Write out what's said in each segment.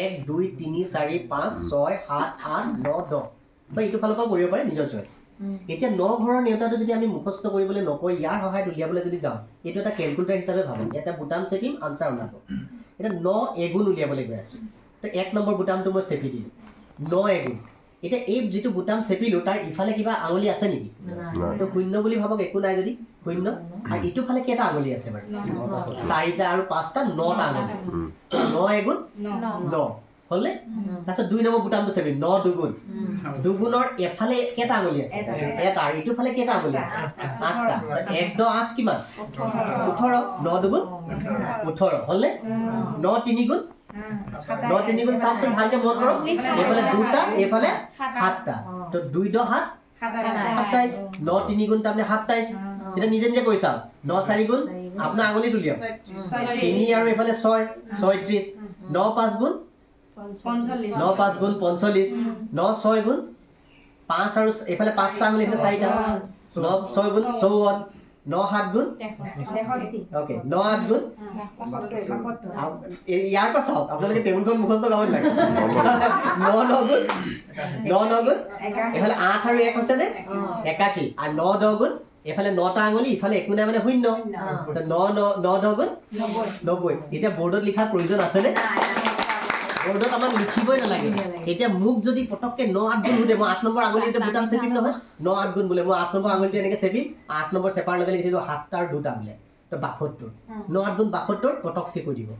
1 2 3 4 5 6 7 8 9 10 বা এইটো ফালৰ পৰা কৰিব পাৰে নিজৰ চইচ এতিয়া 9 ঘৰৰ নেউতাটো যদি আমি মুখস্থ কৰিবলৈ নকয় ইয়াৰ সহায়ত উলিয়াবলৈ যদি যাওঁ এইটো এটা ক্যালকুলেটৰ হিচাপে ভাবক এটা বুটাম চেপিম আনসাৰ ওলাব এটা 9 এগুণ উলিয়াবলৈ গৈ আছো তো 1 নম্বৰ বুটামটো মই চেপি দিলো 9 এগুণ এটা এই যেটো বুটাম চেপিলো তাৰ ইফালে কিবা আঙুলি আছে নেকি তো শূন্য বুলি ভাবক একো নাই যদি শূন্য আৰু ইটো ফালে কেটা আঙুলি আছে বাৰু 4টা আৰু 5টা 9টা আঙুলি 9 এগুণ 9 হলে তাছত 2 নম্বৰ বুটামটো চেপি 9 দুগুণ দুগুণৰ এফালে কেটা আঙুলি আছে এটা আৰু ইটো ফালে কেটা আঙুলি আছে 8টা 1 10 8 কিমান 18 9 দুগুণ 18 হলে 9 3 গুণ 9 3 গুণ চাওকচোন ভালকে মন কৰক এফালে দুটা এফালে সাতটা তো 2 10 7 27 9 3 গুণ তাৰমানে 27 এটা নিজে নিজে কৰি চাওক 9 4 গুণ আপোনাৰ আঙুলি তুলিয়ক 3 আৰু এফালে 6 36 9 5 গুণ 9 5 গুণ 45 9 6 গুণ 5 আৰু এফালে 5টা আঙুলি এফালে 4টা 9 6 গুণ 54 9 7 গুণ 63 ওকে 9 8 গুণ ইয়াৰ পৰা চাওক আপোনালোকে টেবুলখন মুখস্থ গাব লাগে 9 9 গুণ 9 9 গুণ এফালে 8 আৰু 1 হৈছে নে একাকি আৰু 9 10 গুণ এফালে 9টা আঙুলি ইফালে একো নাই মানে শূন্য তো 9 9 10 গুণ 90 এটা বোৰ্ডত লিখাৰ প্ৰয়োজন আছে নে বোৰ্ডত আমাক লিখিবই নালাগে এতিয়া মুখ যদি পটককে 9 8 গুণ হুদে মই 8 নম্বৰ আঙুলিতে বুটাম চেপিম নহয় 9 8 গুণ বলে মই 8 নম্বৰ আঙুলিতে এনেকে চেপিম 8 নম্বৰ চেপাৰ লগে লিখি দিব 7টা আৰু 2টা বলে তো 72 9 8 গুণ 72 পটককে কৈ দিব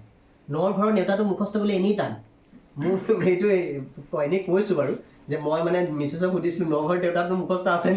9 ঘৰৰ নেউতাটো মুখস্থ বলে এনি টান মোৰ এইটো এনে কৈছো বাৰু যে মই মানে মিছেছক সুধিছিলো 9 ঘৰৰ নেউতাটো মুখস্থ আছে নেকি